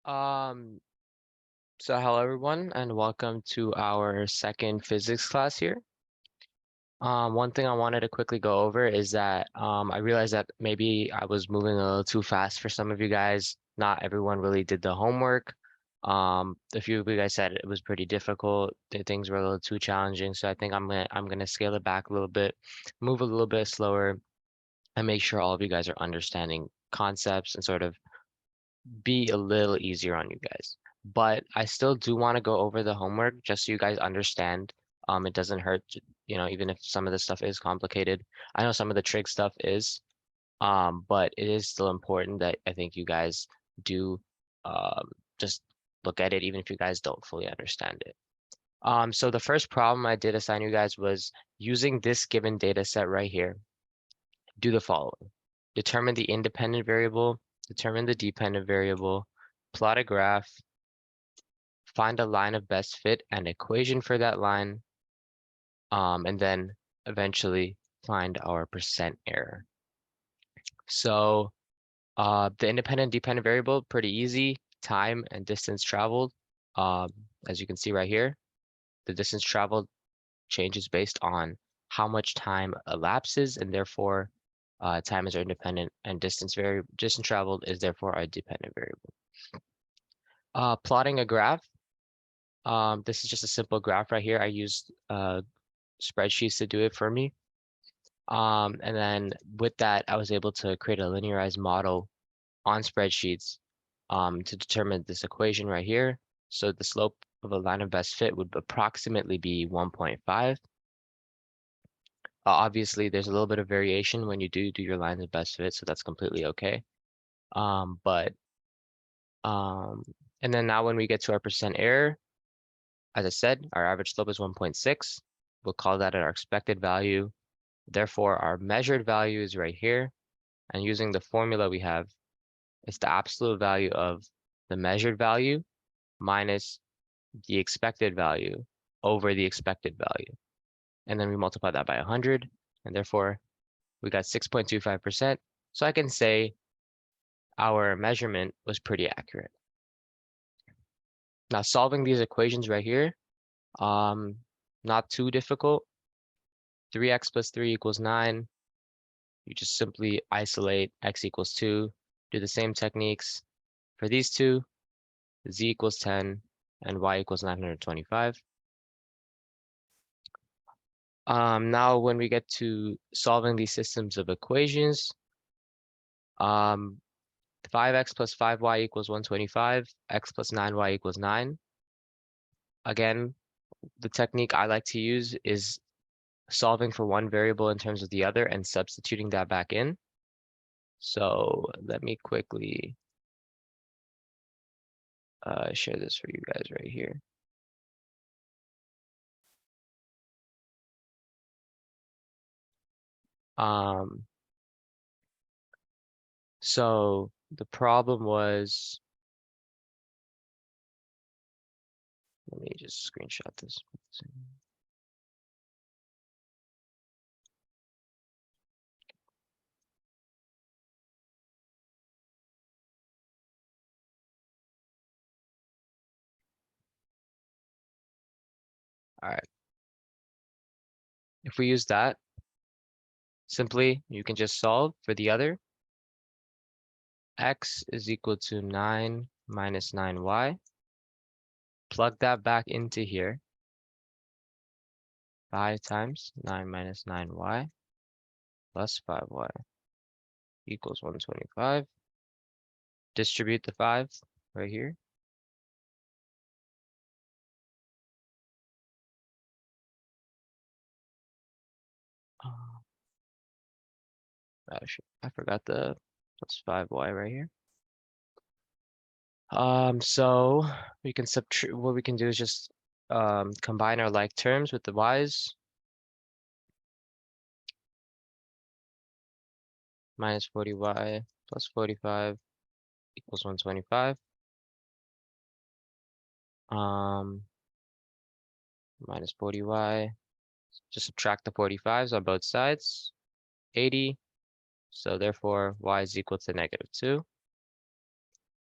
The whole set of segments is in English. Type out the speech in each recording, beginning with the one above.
Um, so hello everyone and welcome to our second physics class here. One thing I wanted to quickly go over is that I realized that maybe I was moving a little too fast for some of you guys. Not everyone really did the homework. A few of you guys said it was pretty difficult, that things were a little too challenging. So I think I'm gonna scale it back a little bit, move a little bit slower, and make sure all of you guys are understanding concepts and sort of be a little easier on you guys. But I still do want to go over the homework just so you guys understand. It doesn't hurt, even if some of the stuff is complicated. I know some of the trig stuff is, but it is still important that I think you guys do just look at it, even if you guys don't fully understand it. So the first problem I did assign you guys was using this given data set right here. Do the following. Determine the independent variable, determine the dependent variable, plot a graph, find a line of best fit and equation for that line, and then eventually find our percent error. So the independent dependent variable, pretty easy, time and distance traveled. As you can see right here, the distance traveled changes based on how much time elapses, and therefore time is our independent and distance traveled is therefore our dependent variable. Plotting a graph. This is just a simple graph right here. I used spreadsheets to do it for me. And then with that, I was able to create a linearized model on spreadsheets to determine this equation right here. So the slope of a line of best fit would approximately be 1.5. Obviously, there's a little bit of variation when you do your lines of best fit, so that's completely okay. And then now when we get to our percent error, as I said, our average slope is 1.6. We'll call that our expected value. Therefore, our measured value is right here. And using the formula we have, it's the absolute value of the measured value minus the expected value over the expected value. And then we multiply that by 100, and therefore we got 6.25%. So I can say our measurement was pretty accurate. Now solving these equations right here, not too difficult. 3x plus 3 equals 9. You just simply isolate x equals 2. Do the same techniques for these two. Z equals 10 and y equals 925. Now when we get to solving these systems of equations, 5x plus 5y equals 125, x plus 9y equals 9. Again, the technique I like to use is solving for one variable in terms of the other and substituting that back in. So let me quickly share this for you guys right here. So the problem was, let me just screenshot this. All right. If we use that, simply you can just solve for the other. X is equal to 9 minus 9y. Plug that back into here. 5 times 9 minus 9y plus 5y equals 125. Distribute the 5 right here. I forgot the plus 5y right here. So we can subtract. What we can do is just combine our like terms with the y's. Minus 40y plus 45 equals 125. Minus 40y. Just subtract the 45s on both sides. 80. So therefore, y is equal to -2.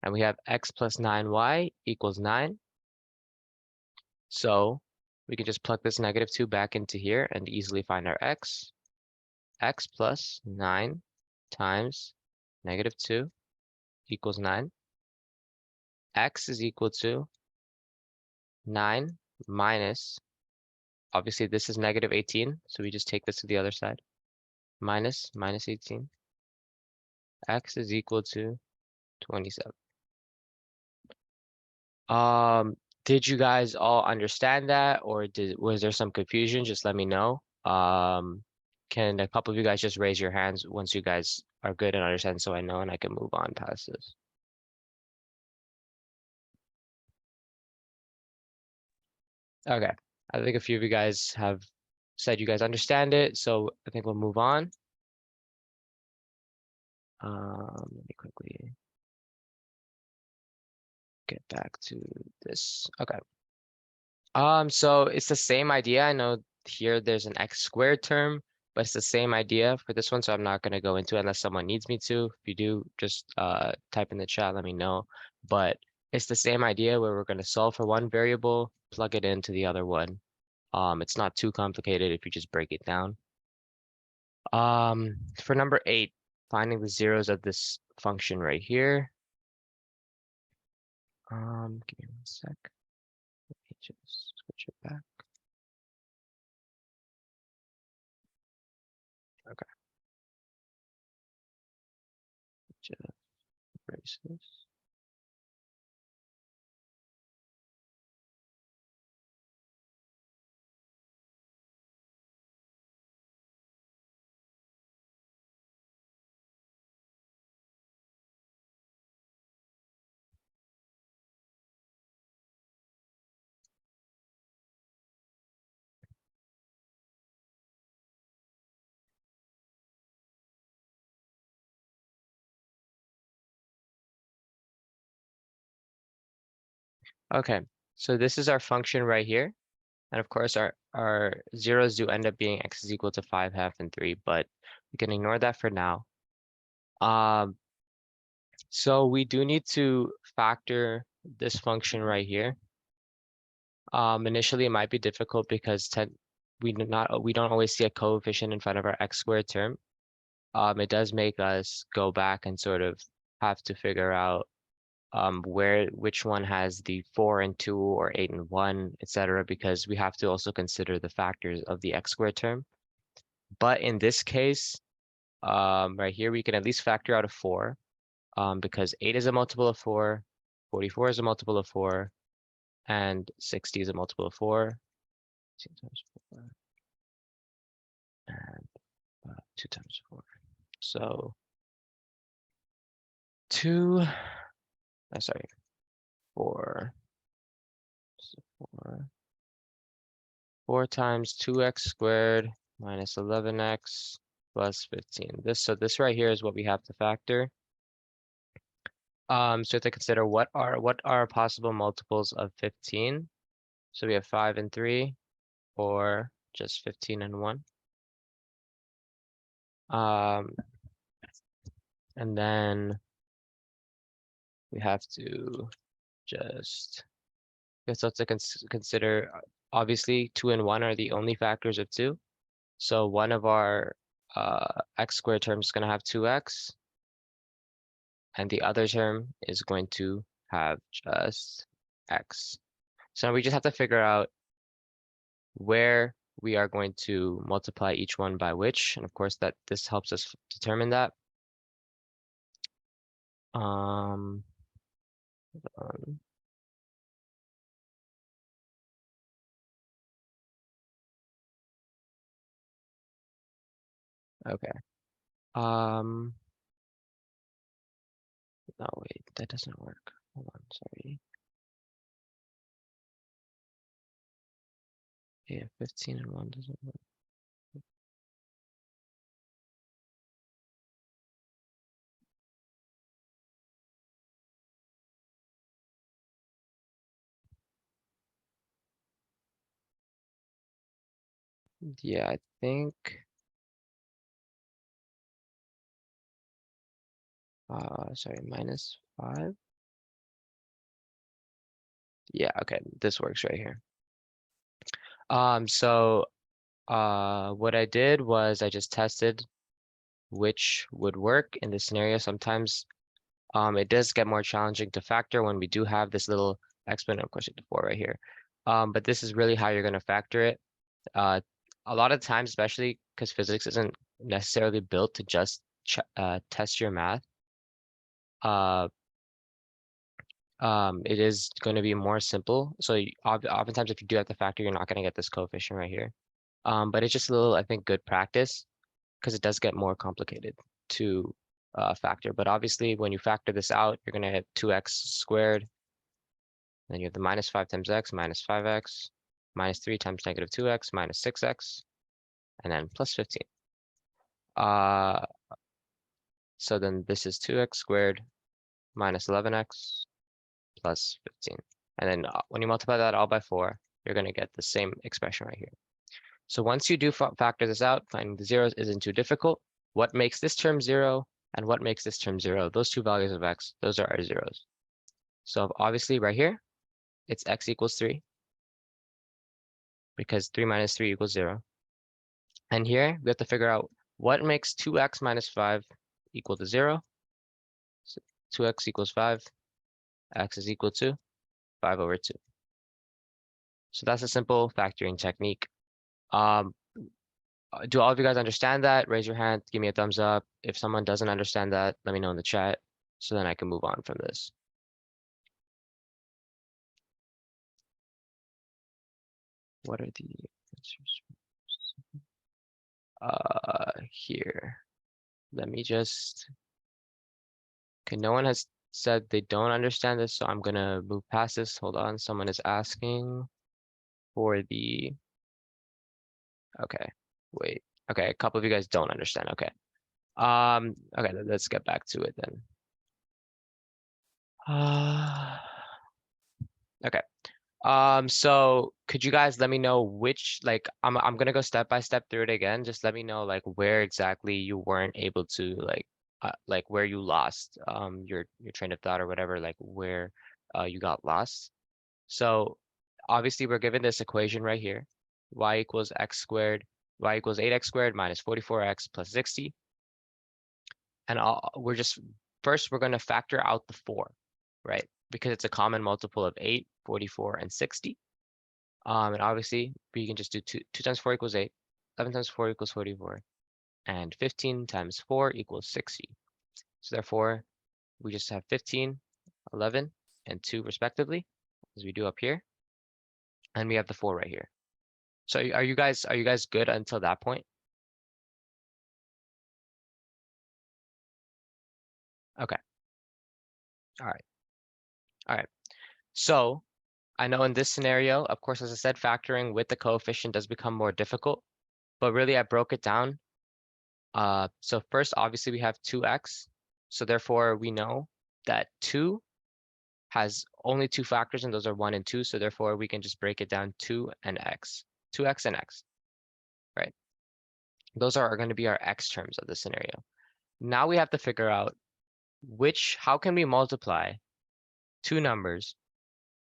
And we have x plus 9y equals 9. So we can just plug this -2 back into here and easily find our x. X plus 9 times -2 equals 9. X is equal to 9 minus, obviously this is -18, so we just take this to the other side. Minus 18. X is equal to 27. Did you guys all understand that, or was there some confusion? Just let me know. Can a couple of you guys just raise your hands once you guys are good and understand, so I know and I can move on past this. Okay, I think a few of you guys have said you guys understand it, so I think we'll move on. Let me quickly get back to this. Okay. So it's the same idea. I know here there's an x squared term, but it's the same idea for this one, so I'm not going to go into it unless someone needs me to. If you do, just type in the chat, let me know. But it's the same idea where we're going to solve for one variable, plug it into the other one. It's not too complicated if you just break it down. For number 8, finding the zeros of this function right here. Give me 1 sec. Let me just switch it back. Okay. Just erase this. Okay, so this is our function right here. And of course, our zeros do end up being x is equal to 5, half, and 3, but we can ignore that for now. So we do need to factor this function right here. Initially, it might be difficult because we don't always see a coefficient in front of our x squared term. It does make us go back and sort of have to figure out which one has the 4 and 2 or 8 and 1, etc., because we have to also consider the factors of the x squared term. But in this case, right here, we can at least factor out a 4, because 8 is a multiple of 4, 44 is a multiple of 4, and 60 is a multiple of 4. 2 times 4, and 2 times 4. So 2, sorry, 4, so 4 times 2x squared minus 11x plus 15. So this right here is what we have to factor. So to consider what are possible multiples of 15. So we have 5 and 3, or just 15 and 1. And then we have to consider, obviously 2 and 1 are the only factors of 2. So one of our x squared terms is going to have 2x, and the other term is going to have just x. So we just have to figure out where we are going to multiply each one by which, and of course that this helps us determine that. Um, okay. No, wait, that doesn't work. Hold on, sorry. Yeah, 15 and 1 doesn't work. Yeah, I think sorry, minus 5. Yeah, okay, this works right here. So what I did was I just tested which would work in this scenario. Sometimes it does get more challenging to factor when we do have this little exponent, of course, to 4 right here. But this is really how you're going to factor it. A lot of times, especially because physics isn't necessarily built to just test your math, uh, it is going to be more simple. So oftentimes, if you do have to factor, you're not going to get this coefficient right here. But it's just a little, I think, good practice because it does get more complicated to factor. But obviously, when you factor this out, you're going to hit 2x squared. Then you have the minus 5 times x minus 5x minus 3 times negative 2x minus 6x, and then plus 15. So then this is 2x squared minus 11x plus 15. And then when you multiply that all by 4, you're going to get the same expression right here. So once you do factor this out, finding the zeros isn't too difficult. What makes this term 0 and what makes this term 0? Those two values of x, those are our zeros. So obviously right here, it's x equals 3 because 3 minus 3 equals 0. And here we have to figure out what makes 2x minus 5 equal to 0. So 2x equals 5, x is equal to 5 over 2. So that's a simple factoring technique. Do all of you guys understand that? Raise your hand, give me a thumbs up. If someone doesn't understand that, let me know in the chat so then I can move on from this. What are the answers? Here. Let me just, okay, no one has said they don't understand this, so I'm gonna move past this. Hold on, someone is asking for the, okay, wait. Okay, a couple of you guys don't understand, okay. Okay, let's get back to it then. Okay. So could you guys let me know which, like, I'm gonna go step by step through it again. Just let me know like where exactly you weren't able to like where you lost your train of thought or whatever, like where you got lost. So obviously we're given this equation right here, y equals x squared, y equals 8x squared minus 44x plus 60. And we're just first we're gonna factor out the 4, right? Because it's a common multiple of 8, 44, and 60. And obviously, we can just do 2 times 4 equals 8, 11 times 4 equals 44, and 15 times 4 equals 60. So therefore, we just have 15, 11, and 2 respectively, as we do up here. And we have the 4 right here. So are you guys good until that point? Okay. All right. All right. So I know in this scenario, of course, as I said, factoring with the coefficient does become more difficult, but really I broke it down. So first, obviously, we have 2x. So therefore, we know that 2 has only 2 factors, and those are 1 and 2. So therefore, we can just break it down 2 and x, 2x and x, right? Those are going to be our x terms of the scenario. Now we have to figure out how can we multiply two numbers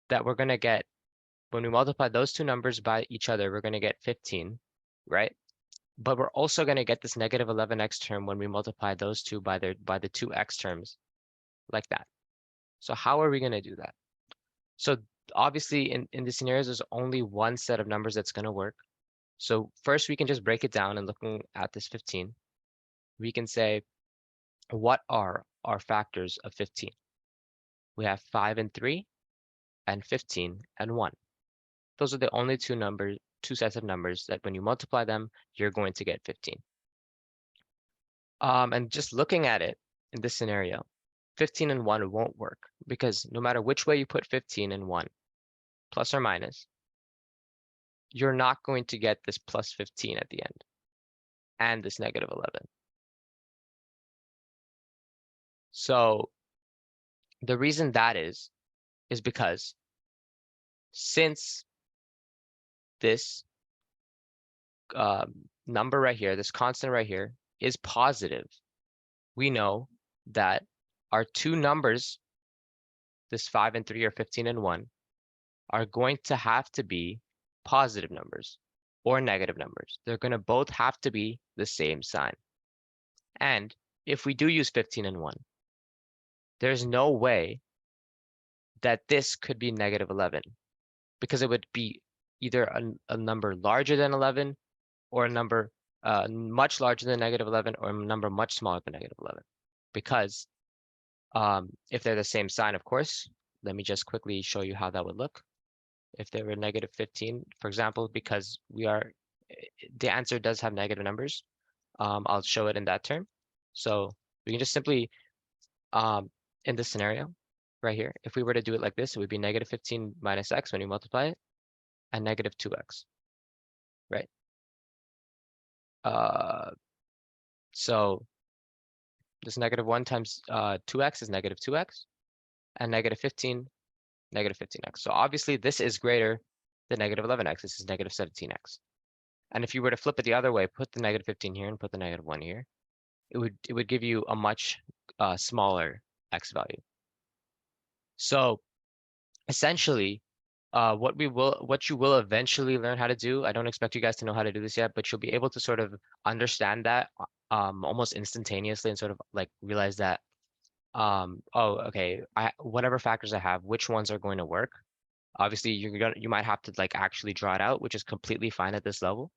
that we're going to get, when we multiply those two numbers by each other, we're going to get 15, right? But we're also going to get this negative 11x term when we multiply those two by the two x terms, like that. So how are we going to do that? So obviously in the scenarios, there's only one set of numbers that's going to work. So first we can just break it down, and looking at this 15, we can say, what are our factors of 15? We have 5 and 3 and 15 and 1. Those are the only two sets of numbers that when you multiply them, you're going to get 15. And just looking at it in this scenario, 15 and 1 won't work because no matter which way you put 15 and 1, plus or minus, you're not going to get this plus 15 at the end and this negative 11. So the reason that is because since this number right here, this constant right here, is positive, we know that our two numbers, this 5 and 3 or 15 and 1, are going to have to be positive numbers or negative numbers. They're going to both have to be the same sign. And if we do use 15 and 1, there's no way that this could be negative 11 because it would be either a number larger than 11 or a number much larger than negative 11 or a number much smaller than negative 11. Because if they're the same sign, of course, let me just quickly show you how that would look. If they were negative 15, for example, because the answer does have negative numbers, I'll show it in that term. So we can just simply, in this scenario right here, if we were to do it like this, it would be negative 15 minus x when you multiply it, and negative 2x, right? So this negative 1 times 2x is negative 2x, and negative 15, negative 15x. So obviously this is greater than negative 11x. This is negative 17x. And if you were to flip it the other way, put the negative 15 here and put the negative 1 here, it would give you a much smaller x value. So essentially, what you will eventually learn how to do, I don't expect you guys to know how to do this yet, but you'll be able to sort of understand that almost instantaneously and sort of like realize that oh, okay, whatever factors I have, which ones are going to work. Obviously, you might have to like actually draw it out, which is completely fine at this level.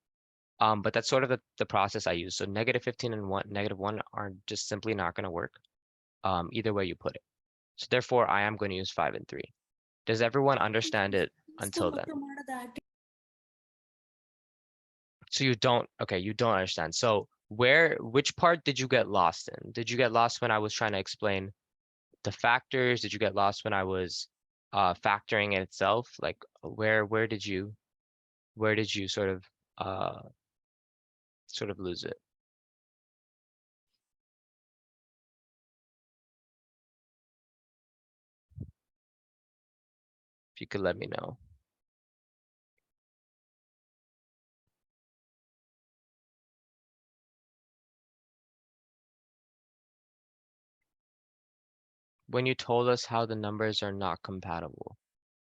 But that's sort of the process I use. So negative 15 and negative 1 are just simply not going to work either way you put it. So therefore, I am going to use 5 and 3. Does everyone understand it until then? So you don't understand. So which part did you get lost in? Did you get lost when I was trying to explain the factors? Did you get lost when I was factoring in itself? Like where did you uh, sort of lose it? If you could let me know. When you told us how the numbers are not compatible.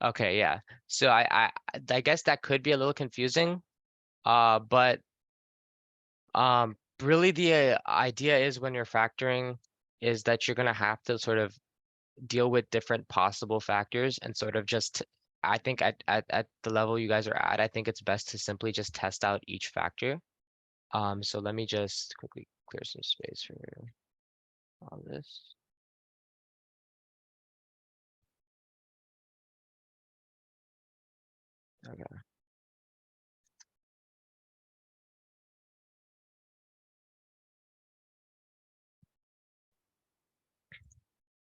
Okay, yeah. So I guess that could be a little confusing. But really the idea is when you're factoring is that you're gonna have to sort of deal with different possible factors and sort of just I think at the level you guys are at, I think it's best to simply just test out each factor. So let me just quickly clear some space for all this. Okay.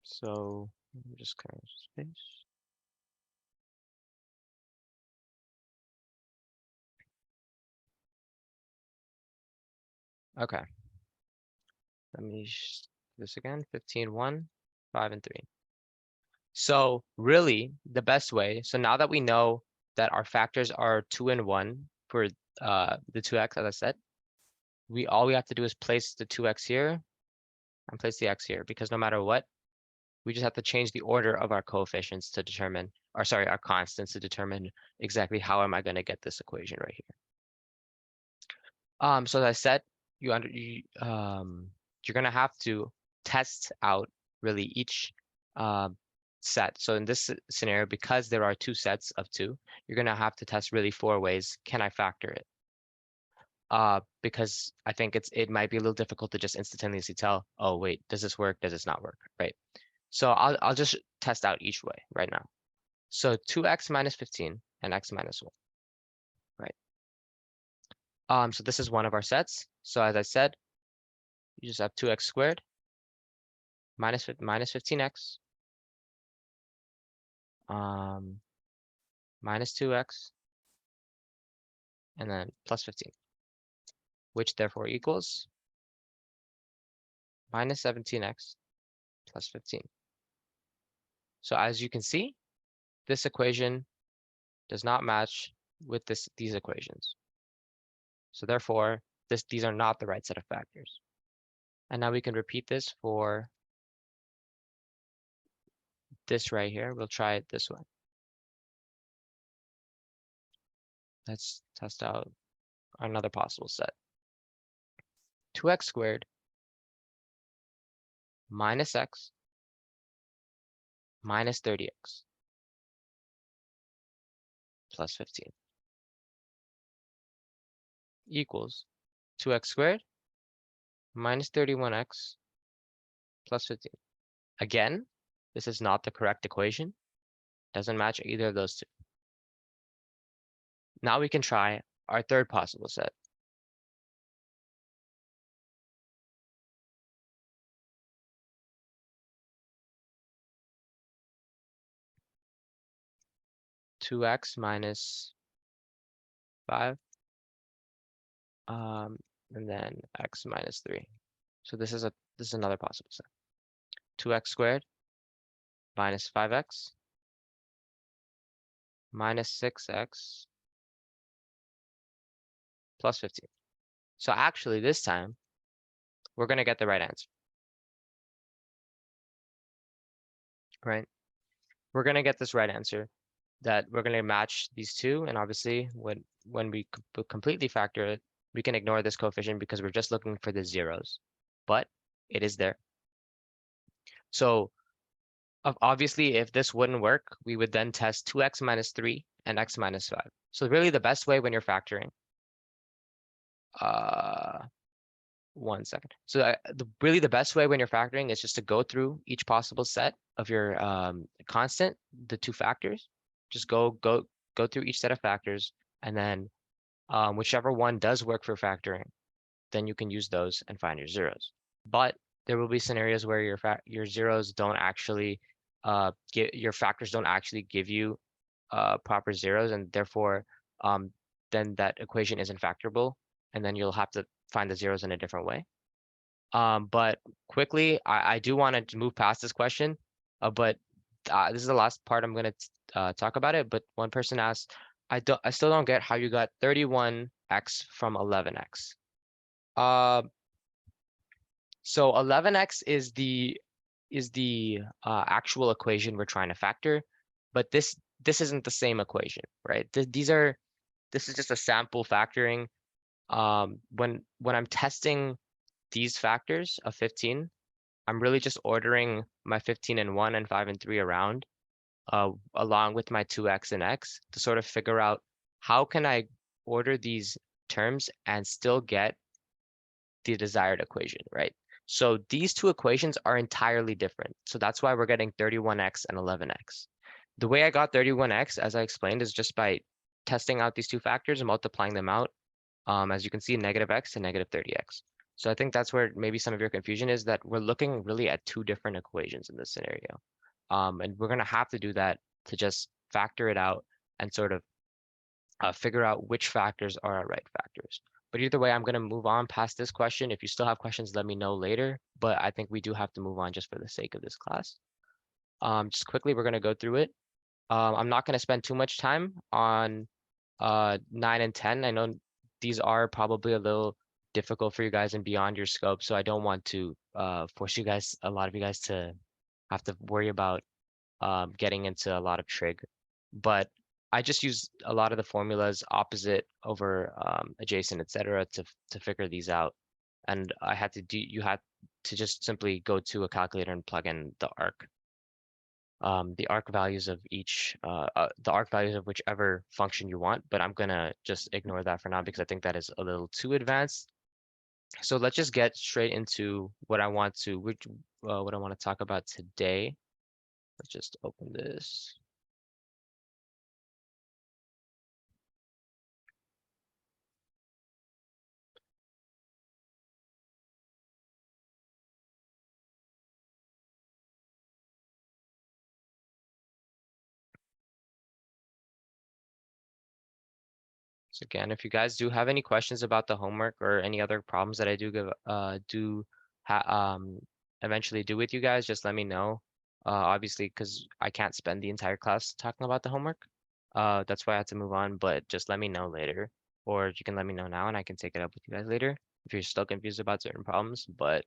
So let me just clear some space. Okay. Let me do this again. 15, 1, 5, and 3. So really the best way, so now that we know that our factors are 2 and 1 for the 2x, as I said, all we have to do is place the 2x here and place the x here, because no matter what, we just have to change the order of our coefficients to determine, or sorry, our constants to determine exactly how am I going to get this equation right here. So as I said, you're going to have to test out really each set. So in this scenario, because there are two sets of 2, you're going to have to test really 4 ways. Can I factor it? Because I think it might be a little difficult to just instantaneously tell, oh wait, does this work? Does this not work? Right? So I'll just test out each way right now. So 2x minus 15 and x minus 1. Right? So this is one of our sets. So as I said, you just have 2x squared minus 15x minus 2x and then plus 15, which therefore equals minus 17x plus 15. So as you can see, this equation does not match with these equations. So therefore, these are not the right set of factors. And now we can repeat this for this right here. We'll try it this way. Let's test out another possible set. 2x squared minus x minus 30x plus 15 equals 2x squared minus 31x plus 15. Again, this is not the correct equation. Doesn't match either of those two. Now we can try our third possible set. Two x minus 5, and then x minus 3. So this is another possible set. 2x squared minus 5x minus 6x plus 15. So actually this time we're going to get the right answer, right? We're going to get this right answer, that we're going to match these two. And obviously when we completely factor it, we can ignore this coefficient because we're just looking for the zeros, but it is there. So obviously, if this wouldn't work, we would then test 2x minus 3 and x minus 5. So really the best way when you're factoring, one second. So really the best way when you're factoring is just to go through each possible set of your constant, the two factors. Just go through each set of factors, and then whichever one does work for factoring, then you can use those and find your zeros. But there will be scenarios where your zeros don't actually your factors don't actually give you proper zeros, and therefore then that equation isn't factorable, and then you'll have to find the zeros in a different way. But quickly, I do want to move past this question, but this is the last part I'm going to talk about it. But one person asked, I still don't get how you got 31x from 11x. So 11x is the actual equation we're trying to factor, but this isn't the same equation, right? This is just a sample factoring. When I'm testing these factors of 15, I'm really just ordering my 15 and 1 and 5 and 3 around, along with my 2x and x, to sort of figure out how can I order these terms and still get the desired equation, right? So these two equations are entirely different. So that's why we're getting 31x and 11x. The way I got 31x, as I explained, is just by testing out these two factors and multiplying them out. As you can see, negative x and negative 30x. So I think that's where maybe some of your confusion is, that we're looking really at two different equations in this scenario. And we're going to have to do that to just factor it out and sort of figure out which factors are our right factors. But either way, I'm going to move on past this question. If you still have questions, let me know later. But I think we do have to move on just for the sake of this class. Just quickly, we're going to go through it. I'm not going to spend too much time on 9 and 10. I know these are probably a little difficult for you guys and beyond your scope, so I don't want to force a lot of you guys to have to worry about getting into a lot of trig. But I just use a lot of the formulas, opposite over adjacent, etc., to figure these out. And you had to just simply go to a calculator and plug in the arc values of the arc values of whichever function you want. But I'm gonna just ignore that for now because I think that is a little too advanced. So let's just get straight into what I want to talk about today. Let's just open this. So again, if you guys do have any questions about the homework or any other problems that I eventually do with you guys, just let me know. Obviously, because I can't spend the entire class talking about the homework. That's why I had to move on, but just let me know later. Or you can let me know now and I can take it up with you guys later if you're still confused about certain problems. But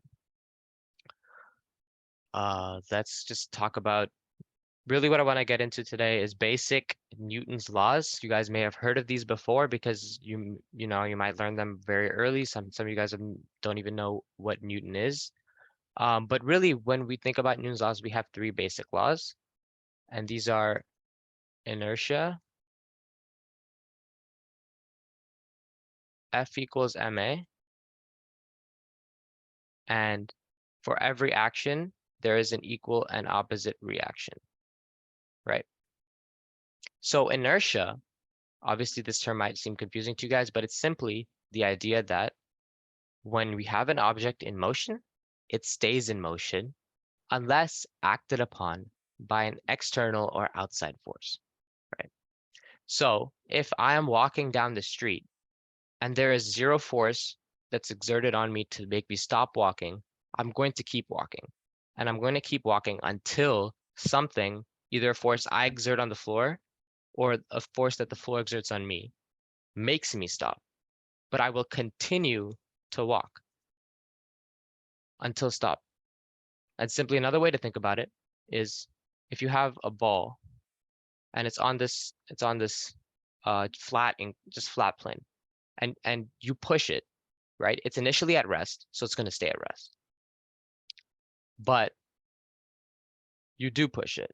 let's just talk about Really what I want to get into today is basic Newton's laws. You guys may have heard of these before because you might learn them very early. Some of you guys don't even know what Newton is. But really when we think about Newton's laws, we have three basic laws, and these are inertia, F equals ma, and for every action, there is an equal and opposite reaction, right? So inertia, obviously this term might seem confusing to you guys, but it's simply the idea that when we have an object in motion, it stays in motion unless acted upon by an external or outside force, right? So if I am walking down the street and there is zero force that's exerted on me to make me stop walking, I'm going to keep walking. And I'm going to keep walking until something, either a force I exert on the floor or a force that the floor exerts on me, makes me stop. But I will continue to walk until stop. And simply another way to think about it is if you have a ball and it's on this just flat plane, and you push it, right? It's initially at rest, so it's going to stay at rest. But you do push it,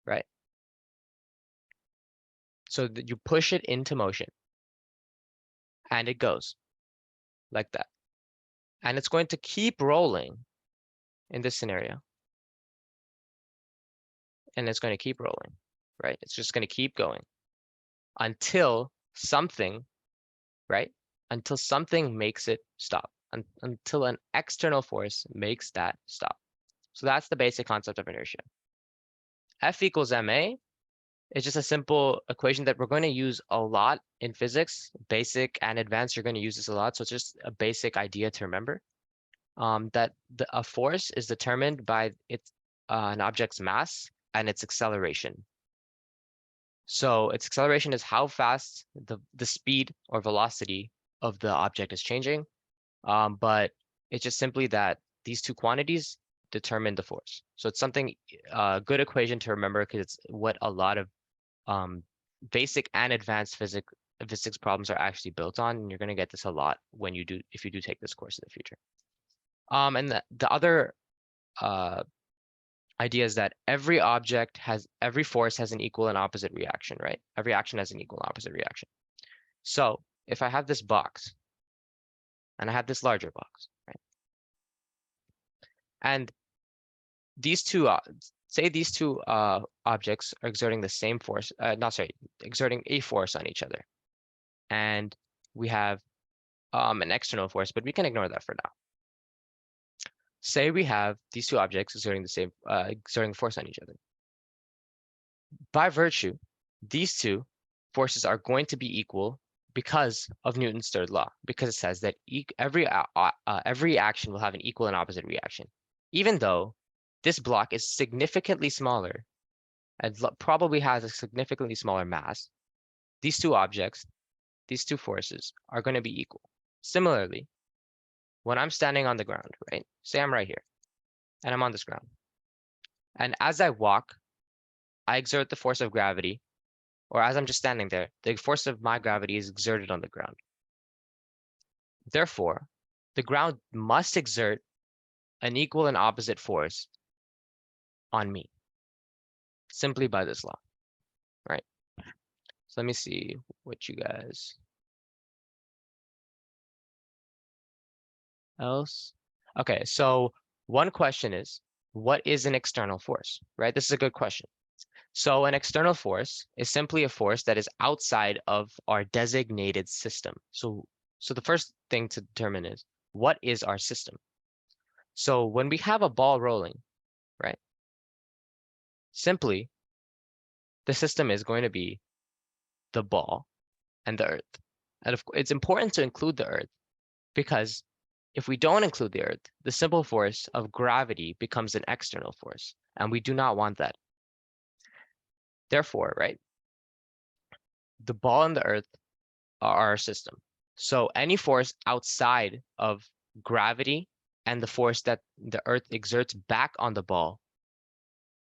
right? So that you push it into motion and it goes like that. And it's going to keep rolling in this scenario. And it's going to keep rolling, right? It's just going to keep going until something, right? Until something makes it stop, until an external force makes that stop. So that's the basic concept of inertia. F equals ma is just a simple equation that we're going to use a lot in physics. Basic and advanced, you're going to use this a lot. So it's just a basic idea to remember. That a force is determined by an object's mass and its acceleration. So its acceleration is how fast the speed or velocity of the object is changing. But it's just simply that these two quantities determine the force. So it's something, a good equation to remember because it's what a lot of basic and advanced physics problems are actually built on. And you're going to get this a lot when you do, if you do take this course in the future. And the other idea is that every force has an equal and opposite reaction, right? Every action has an equal and opposite reaction. So if I have this box and I have this larger box, right? And these two, say these two objects are exerting the same force, exerting a force on each other. And we have an external force, but we can ignore that for now. Say we have these two objects exerting exerting force on each other. By virtue, these two forces are going to be equal because of Newton's third law, because it says that every action will have an equal and opposite reaction, even though this block is significantly smaller and probably has a significantly smaller mass. These two objects, these two forces, are going to be equal. Similarly, when I'm standing on the ground, right? Say I'm right here, and I'm on this ground. And as I walk, I exert the force of gravity, or as I'm just standing there, the force of my gravity is exerted on the ground. Therefore, the ground must exert an equal and opposite force on me, simply by this law, right? So let me see what you guys else. Okay, so one question is, what is an external force, right? This is a good question. So an external force is simply a force that is outside of our designated system. So the first thing to determine is, what is our system? So when we have a ball rolling, right? Simply, the system is going to be the ball and the earth. And it's important to include the earth because if we don't include the earth, the simple force of gravity becomes an external force, and we do not want that. Therefore, right, the ball and the earth are our system. So any force outside of gravity and the force that the earth exerts back on the ball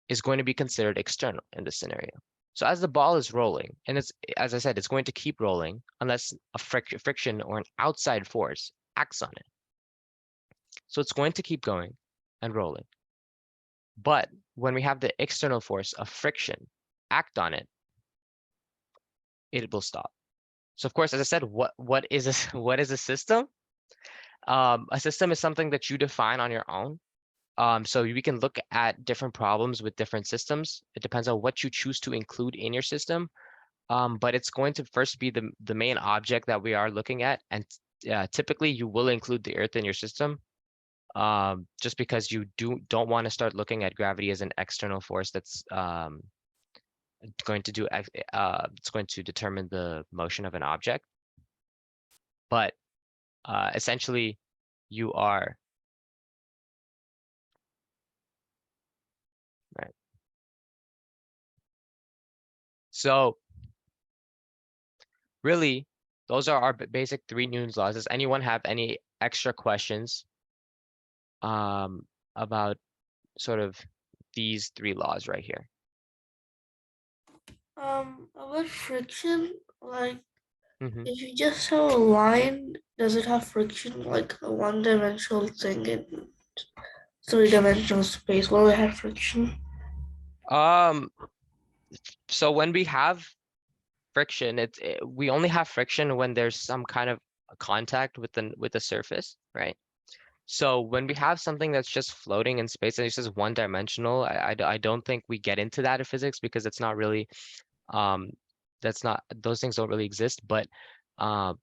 is going to be considered external in this scenario. So as the ball is rolling, and it's, as I said, it's going to keep rolling unless a friction or an outside force acts on it. So it's going to keep going and rolling. But when we have the external force of friction act on it, it will stop. So of course, as I said, what is a, what is a system? A system is something that you define on your own. So we can look at different problems with different systems. It depends on what you choose to include in your system. But it's going to first be the main object that we are looking at. And typically you will include the Earth in your system, just because you don't want to start looking at gravity as an external force that's going to do it's going to determine the motion of an object. But essentially you are right. So really, those are our basic three Newton's laws. Does anyone have any extra questions about sort of these three laws right here? About friction, like Hmm. if you just have a line, does it have friction like a one-dimensional thing in three-dimensional space? Will it have friction? Um, so when we have friction, we only have friction when there's some kind of contact with the surface, right? So when we have something that's just floating in space and it's just one dimensional, I don't think we get into that in physics because it's not really um that's not those things don't really exist. But um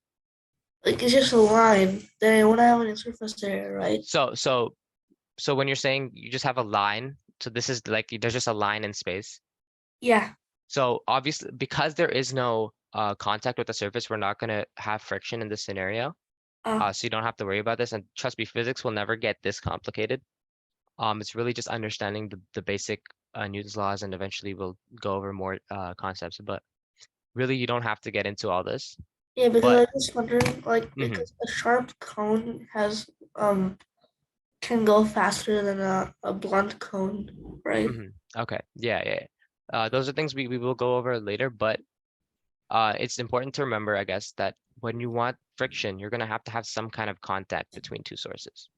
Like it's just a line, then it won't have any surface area, right? so so so when you're saying you just have a line, so this is like there's just a line in space. Yeah. So obviously because there is no contact with the surface, we're not going to have friction in this scenario. Uh, So you don't have to worry about this. And trust me, physics will never get this complicated. It's really just understanding the basic Newton's laws, and eventually we'll go over more concepts. But really, you don't have to get into all this. yeah, because I But was just wondering, like, mhm, because a sharp cone has can go faster than a blunt cone, right? okay, yeah. Those are things we will go over later. But it's important to remember, I guess, that when you want friction, you're gonna have to have some kind of contact between two sources,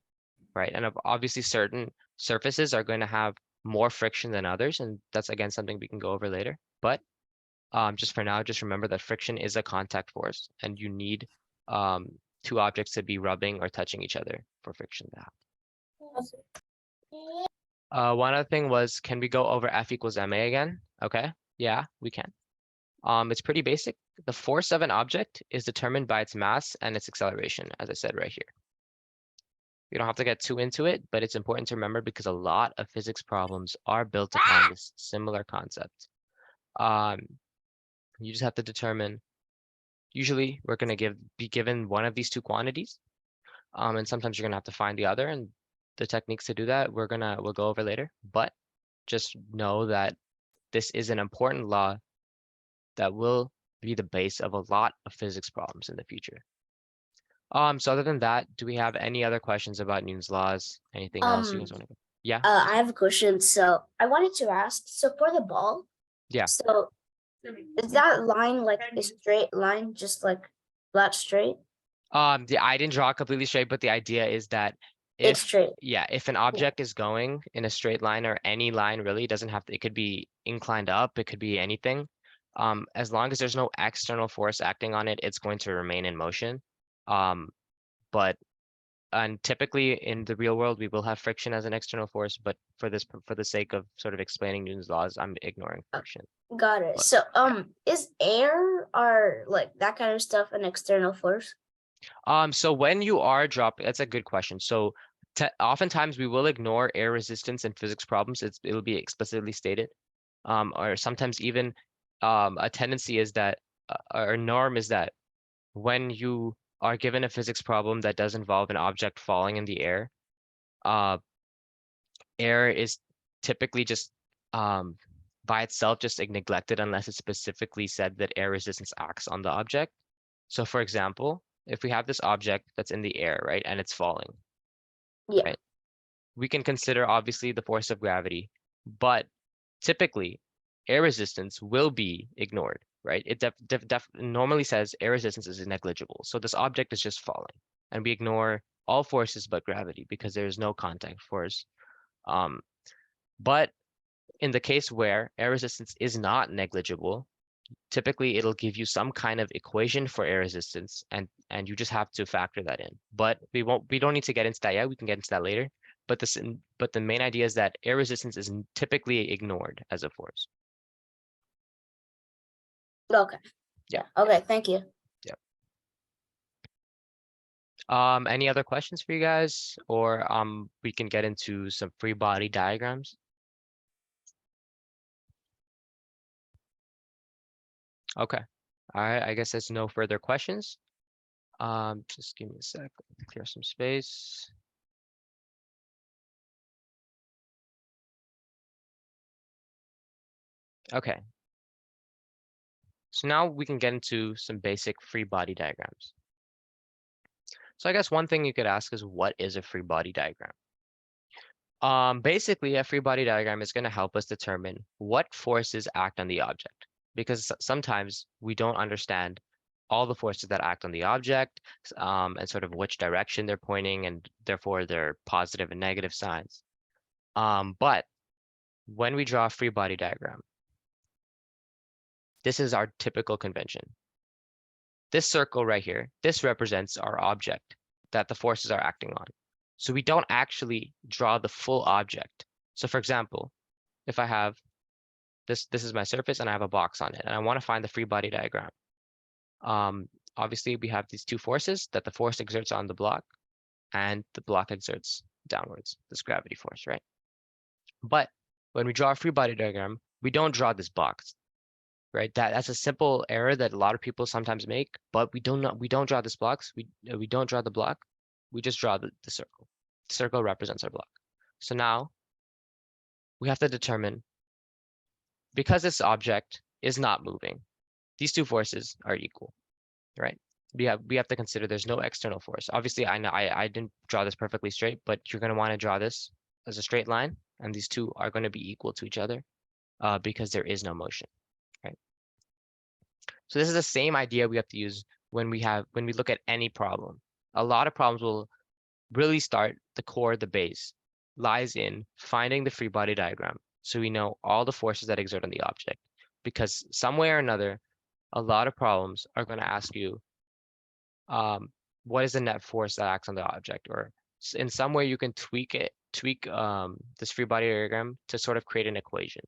right? And obviously, certain surfaces are going to have more friction than others, and that's again something we can go over later. But just for now, just remember that friction is a contact force, and you need um, two objects to be rubbing or touching each other for friction to happen. One other thing was, can we go over F equals ma again? Okay, yeah, we can. It's pretty basic. The force of an object is determined by its mass and its acceleration, as I said right here. You don't have to get too into it, but it's important to remember because a lot of physics problems are built upon this similar concept. Um, you just have to determine, usually we're going to be given one of these two quantities, and sometimes you're going to have to find the other, and the techniques to do that we'll go over later. But just know that this is an important law that will be the base of a lot of physics problems in the future. So other than that, do we have any other questions about Newton's laws? Anything else you Um, guys want to go? Yeah, I have a question. So I wanted to ask, so for the ball, yeah. so is that line like a straight line, just like flat straight? I didn't draw it completely straight, but the idea is that It's if, straight. yeah, if an Yeah. object is going in a straight line, or any line really, it doesn't have to, it could be inclined up, it could be anything. As long as there's no external force acting on it, it's going to remain in motion. Um, but and typically in the real world, we will have friction as an external force, but for the sake of sort of explaining Newton's laws, I'm ignoring friction. Got it. But So yeah. is air or like that kind of stuff an external force? So when you are dropping, that's a good question. So oftentimes we will ignore air resistance in physics problems. It'll be explicitly stated. Or sometimes even a tendency is that, or norm is that when you are given a physics problem that does involve an object falling in the air, uh, air is typically just by itself just neglected unless it's specifically said that air resistance acts on the object. So for example, if we have this object that's in the air, right, and it's falling, Yeah. right, we can consider obviously the force of gravity, but typically air resistance will be ignored, right? It normally says air resistance is negligible. So this object is just falling, and we ignore all forces but gravity because there is no contact force. But in the case where air resistance is not negligible, typically it'll give you some kind of equation for air resistance, and you just have to factor that in. But we don't need to get into that yet. We can get into that later. But the main idea is that air resistance is typically ignored as a force. Okay. Yeah. Okay, thank you. Any other questions for you guys, or we can get into some free body diagrams? Okay. All right. I guess there's no further questions. Just give me a sec. Clear some space. Okay. So now we can get into some basic free body diagrams. So I guess one thing you could ask is, what is a free body diagram? Basically, a free body diagram is going to help us determine what forces act on the object, because sometimes we don't understand all the forces that act on the object, and sort of which direction they're pointing, and therefore their positive and negative signs. But when we draw a free body diagram, this is our typical convention. This circle right here, this represents our object that the forces are acting on. So we don't actually draw the full object. So for example, if I have this is my surface and I have a box on it, and I want to find the free body diagram. Obviously we have these two forces, that the force exerts on the block and the block exerts downwards, this gravity force, right? But when we draw a free body diagram, we don't draw this box, right? That's a simple error that a lot of people sometimes make, but we don't draw this box. We don't draw the block. We just draw the circle. The circle represents our block. So now we have to determine, because this object is not moving, these two forces are equal, right? We have to consider there's no external force. Obviously, I know I didn't draw this perfectly straight, but you're going to want to draw this as a straight line, and these two are going to be equal to each other, because there is no motion, right? So this is the same idea we have to use when we look at any problem. A lot of problems will really start, the core, the base, lies in finding the free body diagram, so we know all the forces that exert on the object. Because some way or another, a lot of problems are going to ask you, what is the net force that acts on the object? Or in some way you can tweak this free body diagram to sort of create an equation,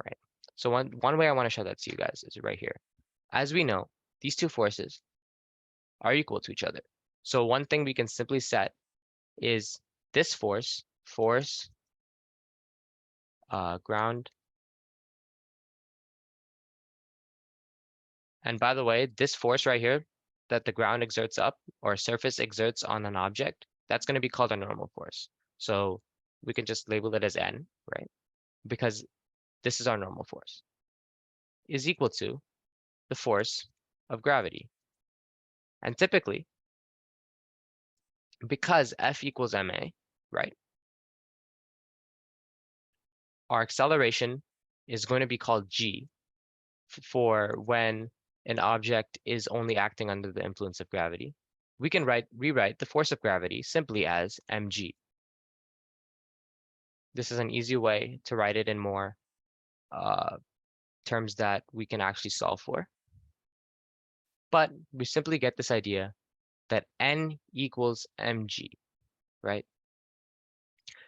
right? So one way I want to show that to you guys is right here. As we know, these two forces are equal to each other. So one thing we can simply set is this force, ground. And by the way, this force right here that the ground exerts up, or surface exerts on an object, that's going to be called a normal force. So we can just label it as N, right? Because this is our normal force, is equal to the force of gravity. And typically, because F equals ma, right, our acceleration is going to be called g for when an object is only acting under the influence of gravity. We can rewrite the force of gravity simply as mg. This is an easy way to write it in more terms that we can actually solve for. But we simply get this idea that N equals mg, right?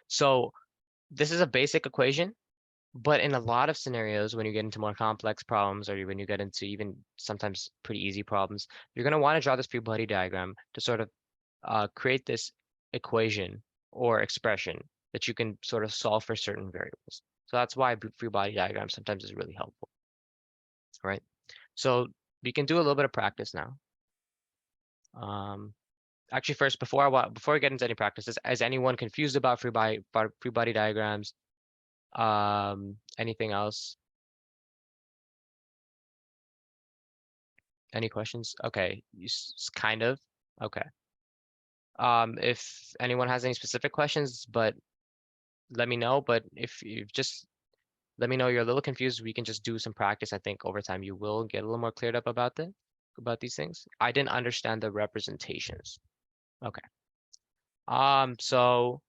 So this is a basic equation, but in a lot of scenarios, when you get into more complex problems, or when you get into even sometimes pretty easy problems, you're going to want to draw this free body diagram to sort of create this equation or expression that you can sort of solve for certain variables. So that's why free body diagram sometimes is really helpful, right? So we can do a little bit of practice now. Actually, first, before we get into any practices, is anyone confused about free body diagrams? Anything else? Any questions? Okay, kind of. Okay. If anyone has any specific questions, but let me know. But if you just Let me know you're a little confused. We can just do some practice. I think over time you will get a little more cleared up about these things. I didn't understand the representations. Okay. So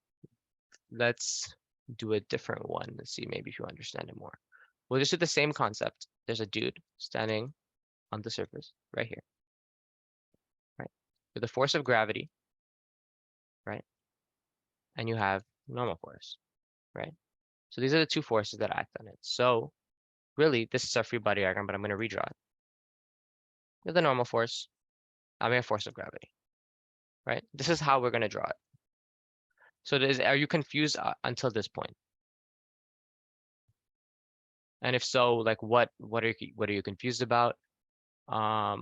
let's do a different one. Let's see maybe if you understand it more. We'll just do the same concept. There's a dude standing on the surface right here, right? With the force of gravity, right? And you have normal force, right? So these are the two forces that act on it. So really, this is our free body diagram, but I'm going to redraw it. With the normal force, I mean a force of gravity, right? This is how we're going to draw it. So are you confused until this point? And if so, like what are you confused about? Are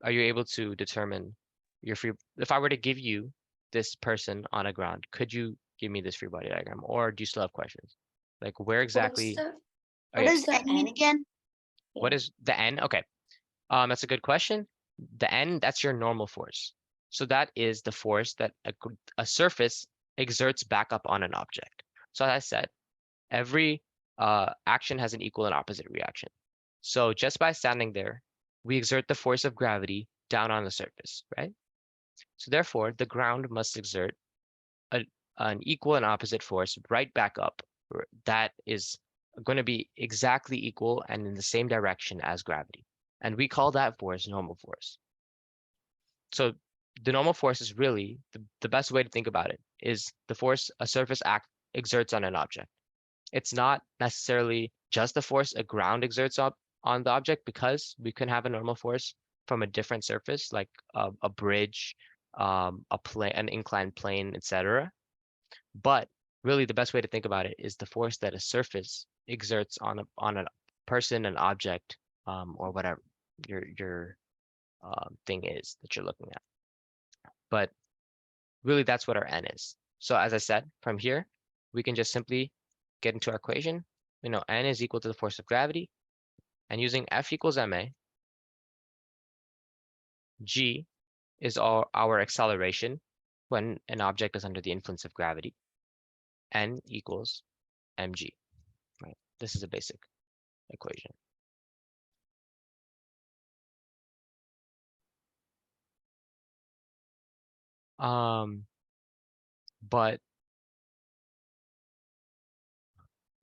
you able to determine your free? If I were to give you this person on a ground, could you give me this free body diagram, or do you still have questions? Like where exactly? What Okay, does that mean again? what is the N? Okay, that's a good question. The N, that's your normal force. So that is the force that a surface exerts back up on an object. So as I said, every action has an equal and opposite reaction. So just by standing there, we exert the force of gravity down on the surface, right? So therefore, the ground must exert an equal and opposite force right back up. That is going to be exactly equal and in the same direction as gravity. And we call that force normal force. So the normal force is really the best way to think about it is the force a surface exerts on an object. It's not necessarily just the force a ground exerts up on the object, because we can have a normal force from a different surface, like a bridge, a plane, an inclined plane, etc. But really, the best way to think about it is the force that a surface exerts on a person, an object, or whatever your thing is that you're looking at. But really, that's what our N is. So as I said, from here, we can just simply get into our equation. We know N is equal to the force of gravity. And using F equals ma, G is our acceleration when an object is under the influence of gravity. N equals mg, right? This is a basic equation. But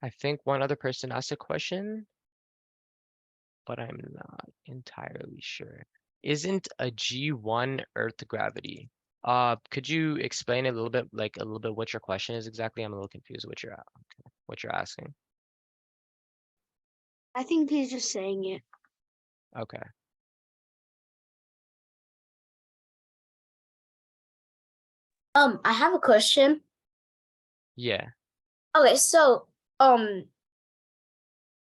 I think one other person asked a question, but I'm not entirely sure. Isn't a G1 Earth gravity? Could you explain a little bit what your question is exactly? I'm a little confused what you're asking. I think he's just saying it. Okay. I have a question. Yeah. Okay, so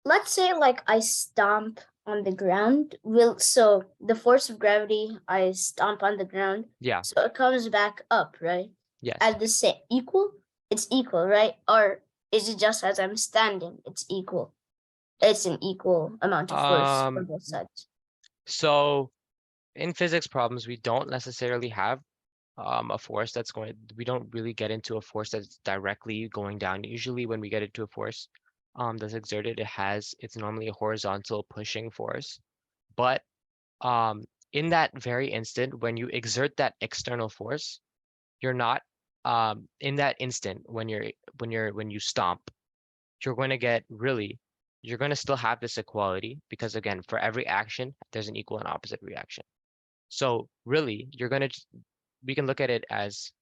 let's say like I stomp on the ground. So the force of gravity, I stomp on the ground. Yeah. So it comes back up, right? Yes. At the same equal? It's equal, right? Or is it just as I'm standing? It's equal. It's an equal amount of force for both sides. So in physics problems, we don't necessarily have a force we don't really get into a force that's directly going down. Usually when we get into a force that's exerted, it's normally a horizontal pushing force. But in that very instant, when you exert that external force, you're not in that instant when you stomp, you're going to you're going to still have this equality, because again, for every action, there's an equal and opposite reaction. So really, we can look at it as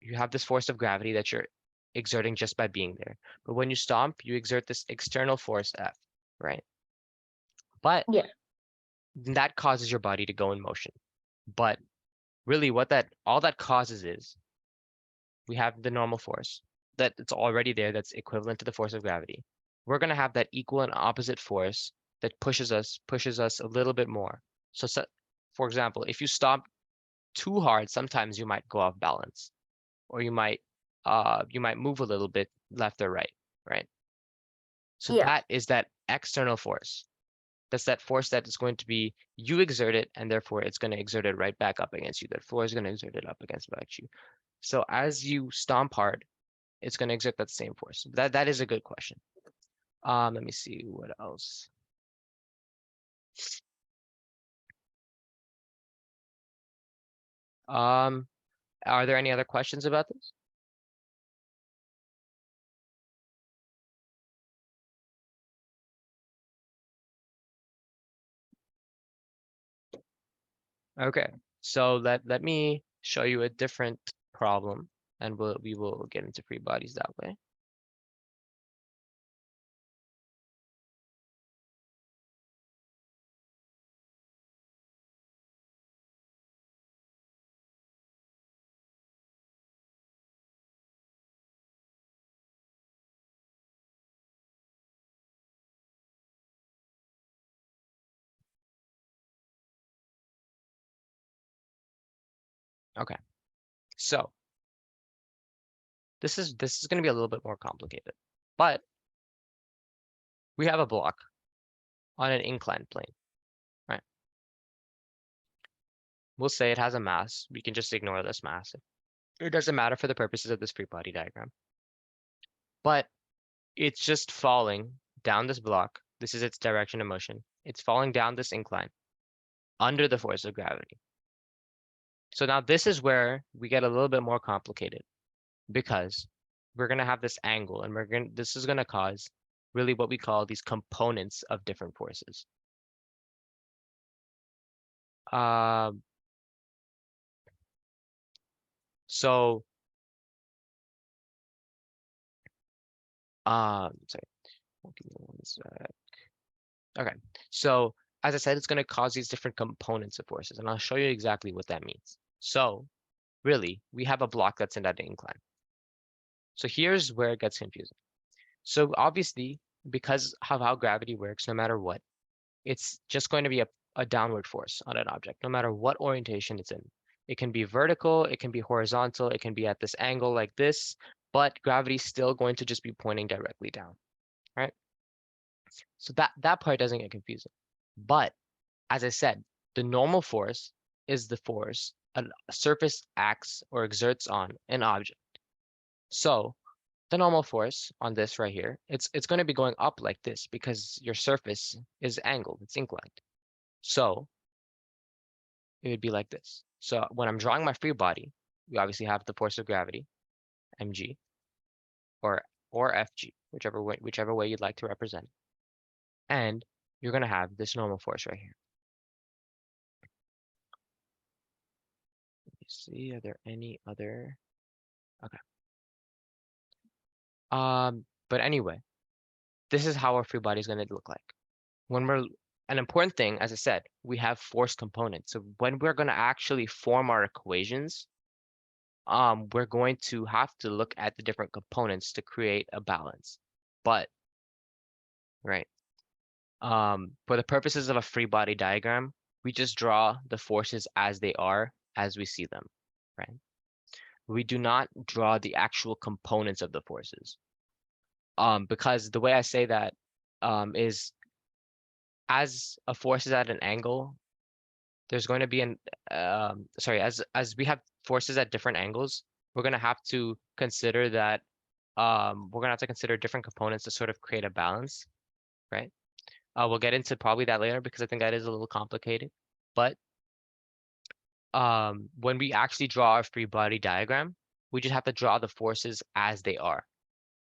you have this force of gravity that you're exerting just by being there. But when you stomp, you exert this external force F, right? But Yeah. that causes your body to go in motion. But really all that causes is we have the normal force that it's already there, that's equivalent to the force of gravity. We're going to have that equal and opposite force that pushes us a little bit more. So for example, if you stomp too hard, sometimes you might go off balance, or you might move a little bit left or right? So Yeah. that is that external force. That's that force that is going to be, you exert it, and therefore it's going to exert it right back up against you. That force is going to exert it up against you. So as you stomp hard, it's going to exert that same force. That is a good question. Let me see what else. Are there any other questions about this? Okay, so let me show you a different problem, and we will get into free bodies that way. Okay, so this is going to be a little bit more complicated, but we have a block on an inclined plane, right? We'll say it has a mass. We can just ignore this mass. It doesn't matter for the purposes of this free body diagram. But it's just falling down this block. This is its direction of motion. It's falling down this incline under the force of gravity. So now this is where we get a little bit more complicated, because we're going to have this angle, and this is going to cause really what we call these components of different forces. So sorry. Give me one sec. Okay, so as I said, it's going to cause these different components of forces, and I'll show you exactly what that means. So really, we have a block that's in that incline. So here's where it gets confusing. So obviously, because of how gravity works, no matter what, it's just going to be a downward force on an object, no matter what orientation it's in. It can be vertical, it can be horizontal, it can be at this angle like this, but gravity's still going to just be pointing directly down, right? So that part doesn't get confusing. But as I said, the normal force is the force a surface acts or exerts on an object. So the normal force on this right here, it's going to be going up like this because your surface is angled, it's inclined. So it would be like this. So when I'm drawing my free body, we obviously have the force of gravity, mg, or fg, whichever way you'd like to represent it. And you're going to have this normal force right here. Let me see, are there any other? Okay. But anyway, this is how our free body is going to look like. When we're an important thing, as I said, we have force components. So when we're going to actually form our equations, we're going to have to look at the different components to create a balance. But, right, for the purposes of a free body diagram, we just draw the forces as they are, as we see them, right? We do not draw the actual components of the forces. Because the way I say that is, as a force is at an angle, there's going to be as we have forces at different angles, we're going to have to consider that we're going to have to consider different components to sort of create a balance, right? We'll get into probably that later because I think that is a little complicated. But when we actually draw our free body diagram, we just have to draw the forces as they are.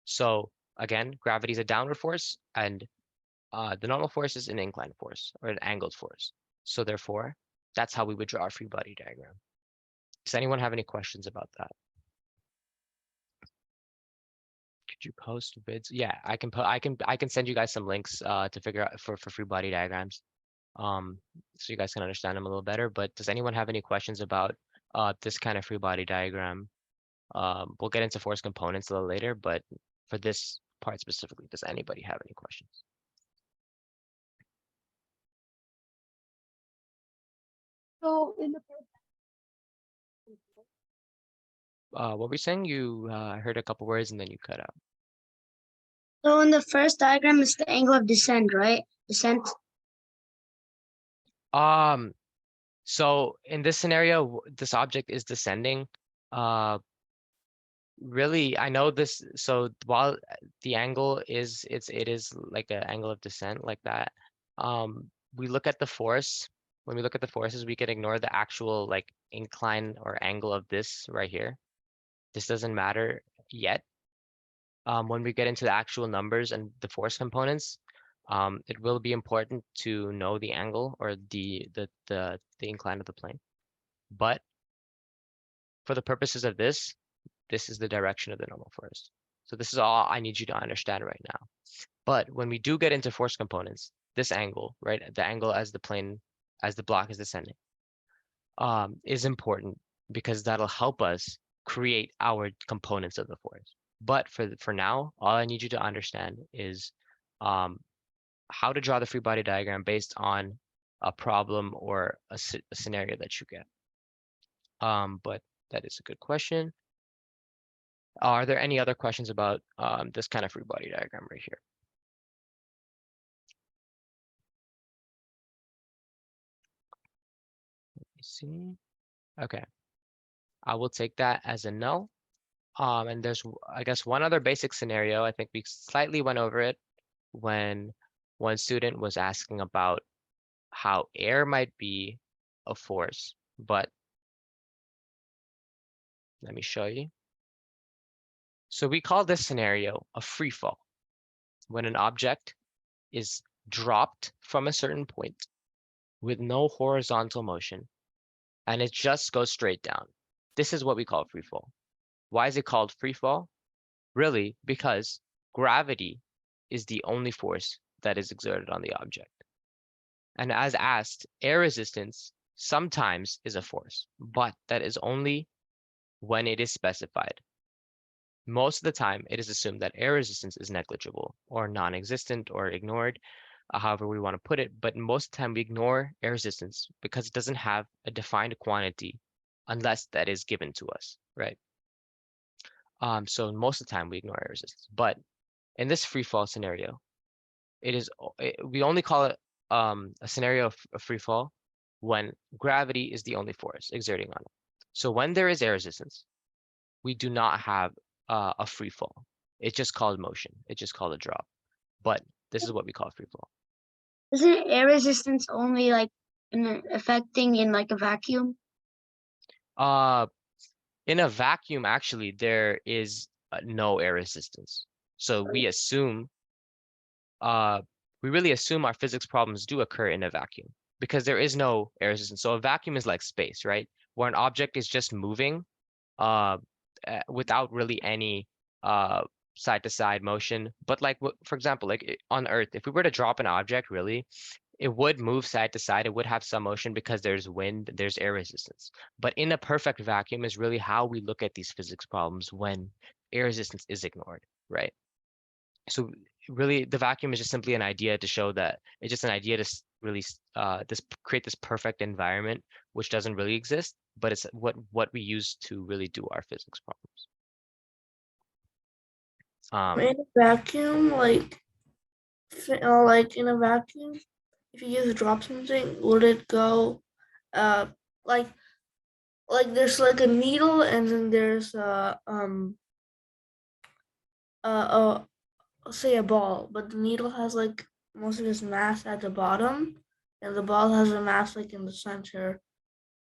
So again, gravity is a downward force, and the normal force is an inclined force or an angled force. So therefore, that's how we would draw our free body diagram. Does anyone have any questions about that? Could you post vids? Yeah, I can send you guys some links to figure out for free body diagrams. So you guys can understand them a little better. But does anyone have any questions about this kind of free body diagram? We'll get into force components a little later, but for this part specifically, does anybody have any questions? So in the What were you saying? You heard a couple words and then you cut out. So in the first diagram, it's the angle of descent, right? Descent. So in this scenario, this object is descending. really, I know this. So while the angle is it is like an angle of descent like that. We look at the force. When we look at the forces, we can ignore the actual like incline or angle of this right here. This doesn't matter yet. When we get into the actual numbers and the force components, it will be important to know the angle or the incline of the plane. But for the purposes of this is the direction of the normal force. So this is all I need you to understand right now. But when we do get into force components, this angle, right, the angle as the plane, as the block is descending, is important because that'll help us create our components of the force. But for now, all I need you to understand is how to draw the free body diagram based on a problem or a scenario that you get. But that is a good question. Are there any other questions about this kind of free body diagram right here? Let me see. Okay, I will take that as a no. And there's, I guess, one other basic scenario. I think we slightly went over it when one student was asking about how air might be a force, but let me show you. So we call this scenario a free fall, when an object is dropped from a certain point with no horizontal motion, and it just goes straight down. This is what we call free fall. Why is it called free fall? Really, because gravity is the only force that is exerted on the object. And as asked, air resistance sometimes is a force, but that is only when it is specified. Most of the time, it is assumed that air resistance is negligible or non-existent or ignored, however we want to put it. But most of the time, we ignore air resistance because it doesn't have a defined quantity unless that is given to us, right? So most of the time, we ignore air resistance. But in this free fall scenario, we only call it a scenario of free fall when gravity is the only force exerting on it. So when there is air resistance, we do not have a free fall. It's just called motion. It's just called a drop. But this is what we call free fall. Isn't air resistance only like affecting in like a vacuum? In a vacuum, actually, there is no air resistance. So we really assume our physics problems do occur in a vacuum because there is no air resistance. So a vacuum is like space, right? Where an object is just moving without really any side-to-side motion. But like, for example, like on Earth, if we were to drop an object, really, it would move side to side. It would have some motion because there's wind, there's air resistance. But in a perfect vacuum is really how we look at these physics problems when air resistance is ignored, right? So really, the vacuum is just simply an idea to show that it's just an idea to really create this perfect environment, which doesn't really exist, but it's what we use to really do our physics problems. In a vacuum, like in a vacuum, if you just drop something, would it go, like there's like a needle and then there's say a ball, but the needle has like most of its mass at the bottom, and the ball has a mass like in the center.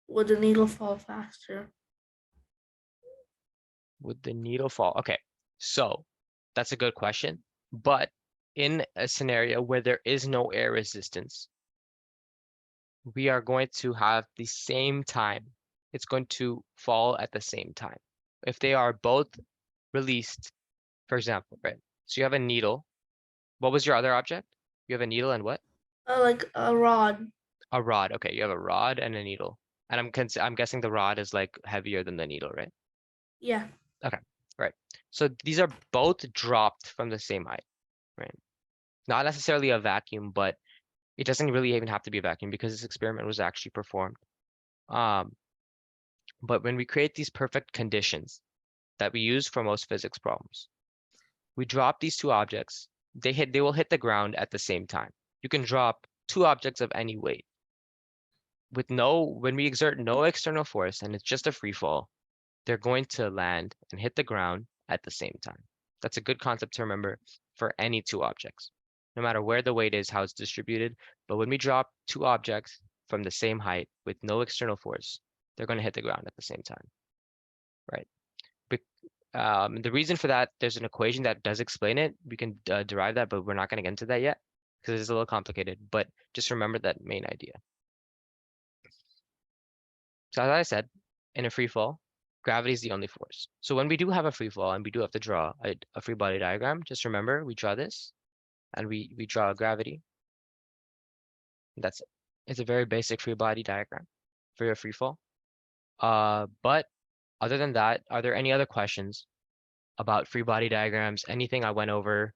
Would the needle fall faster? Would the needle fall? Okay, so that's a good question. But in a scenario where there is no air resistance, we are going to have the same time. It's going to fall at the same time. If they are both released, for example, right? So you have a needle. What was your other object? You have a needle and what? Like a rod. A rod. Okay, you have a rod and a needle. And I'm guessing the rod is like heavier than the needle, right? Yeah. Okay, right. So these are both dropped from the same height, right? Not necessarily a vacuum, but it doesn't really even have to be a vacuum because this experiment was actually performed. But when we create these perfect conditions that we use for most physics problems, we drop these two objects, they will hit the ground at the same time. You can drop two objects of any weight. When we exert no external force and it's just a free fall, they're going to land and hit the ground at the same time. That's a good concept to remember for any two objects, no matter where the weight is, how it's distributed. But when we drop two objects from the same height with no external force, they're going to hit the ground at the same time, right? The reason for that, there's an equation that does explain it. We can derive that, but we're not going to get into that yet because it's a little complicated. But just remember that main idea. So as I said, in a free fall, gravity is the only force. So when we do have a free fall and we do have to draw a free body diagram, just remember we draw this and we draw a gravity. That's it. It's a very basic free body diagram for your free fall. But other than that, are there any other questions about free body diagrams? Anything I went over?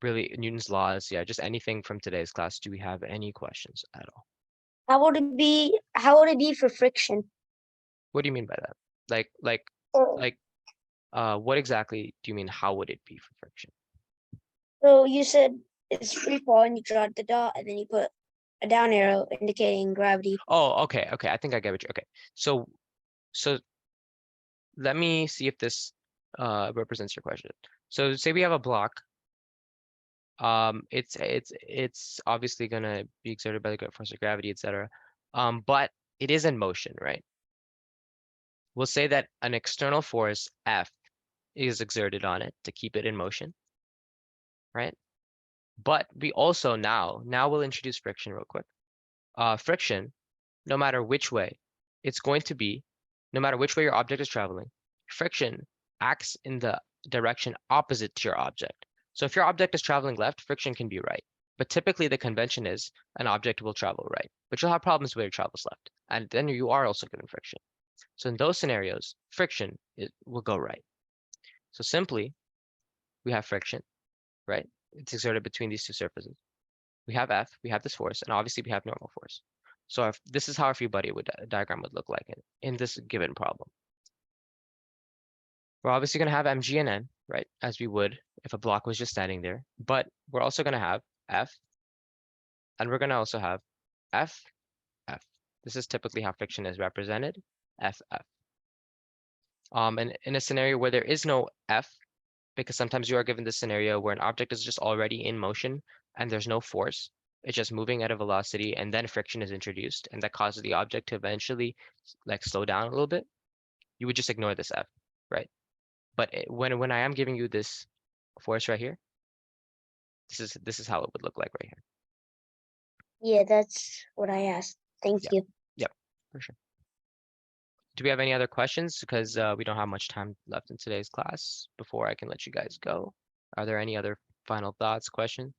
Really Newton's laws, yeah, just anything from today's class. Do we have any questions at all? How would it be? How would it be for friction? What do you mean by that? Like, Oh, what exactly do you mean? How would it be for friction? so you said it's free fall and you draw the dot and then you put a down arrow indicating gravity. Oh, okay. I think I get what you. Okay, so let me see if this represents your question. So say we have a block. It's obviously gonna be exerted by the force of gravity, etc. But it is in motion, right? We'll say that an external force F is exerted on it to keep it in motion, right? But we also now we'll introduce friction real quick. Friction, no matter which way, it's going to be, no matter which way your object is traveling, friction acts in the direction opposite to your object. So if your object is traveling left, friction can be right. But typically the convention is an object will travel right, but you'll have problems where it travels left. And then you are also given friction. So in those scenarios, friction will go right. So simply, we have friction, right? It's exerted between these two surfaces. We have F, we have this force, and obviously we have normal force. So if this is how our free body diagram would look like in this given problem. We're obviously going to have mg and n, right, as we would if a block was just standing there. But we're also going to have F, and we're going to also have F, F. This is typically how friction is represented, F, F. And in a scenario where there is no F, because sometimes you are given this scenario where an object is just already in motion and there's no force, it's just moving at a velocity and then friction is introduced and that causes the object to eventually like slow down a little bit, you would just ignore this F, right? But when I am giving you this force right here, this is how it would look like right here. Yeah, that's what I asked. Thank you. Yep, for sure. Do we have any other questions? Because we don't have much time left in today's class before I can let you guys go. Are there any other final thoughts, questions?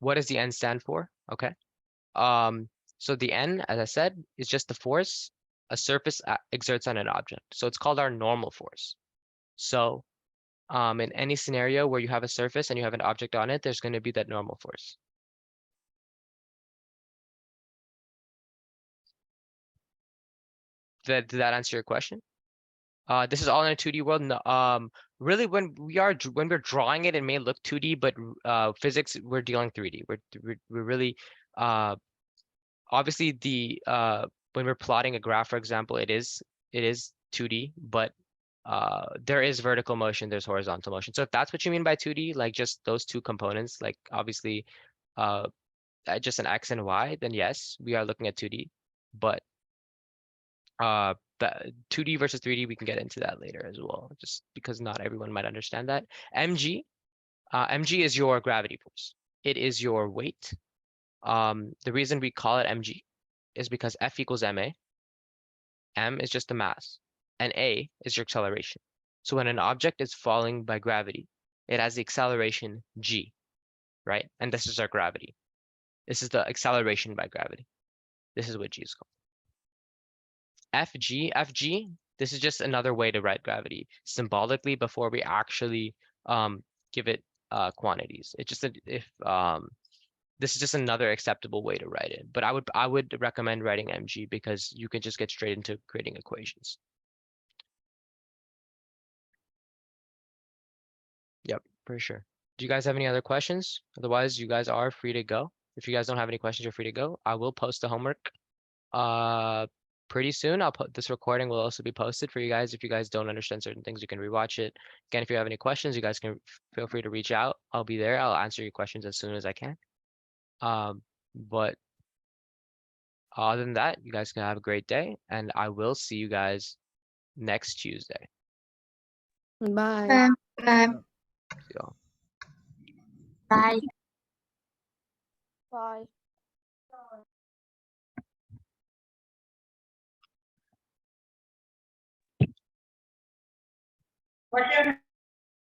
What does the N stand for? Okay. So the N, as I said, is just the force a surface exerts on an object. So it's called our normal force. So in any scenario where you have a surface and you have an object on it, there's going to be that normal force. Did that answer your question? This is all in a 2D world. No, really, when we're drawing it, it may look 2D, but physics, we're dealing 3D. We're really obviously when we're plotting a graph, for example, it is 2D, but there is vertical motion, there's horizontal motion. So if that's what you mean by 2D, like just those two components, like obviously just an X and Y, then yes, we are looking at 2D. But 2D versus 3D, we can get into that later as well, just because not everyone might understand that. mg is your gravity force. It is your weight. The reason we call it mg is because F equals ma. M is just the mass, and a is your acceleration. So when an object is falling by gravity, it has the acceleration g, right? And this is our gravity. This is the acceleration by gravity. This is what g is called. FG, this is just another way to write gravity symbolically before we actually give it quantities. It's just this is just another acceptable way to write it. But I would recommend writing mg because you can just get straight into creating equations. Yep, for sure. Do you guys have any other questions? Otherwise, you guys are free to go. If you guys don't have any questions, you're free to go. I will post the homework pretty soon. I'll put this recording will also be posted for you guys. If you guys don't understand certain things, you can rewatch it. Again, if you have any questions, you guys can feel free to reach out. I'll be there. I'll answer your questions as soon as I can. But other than that, you guys can have a great day, and I will see you guys next Tuesday. Bye. Bye. See y'all. Bye. Bye. What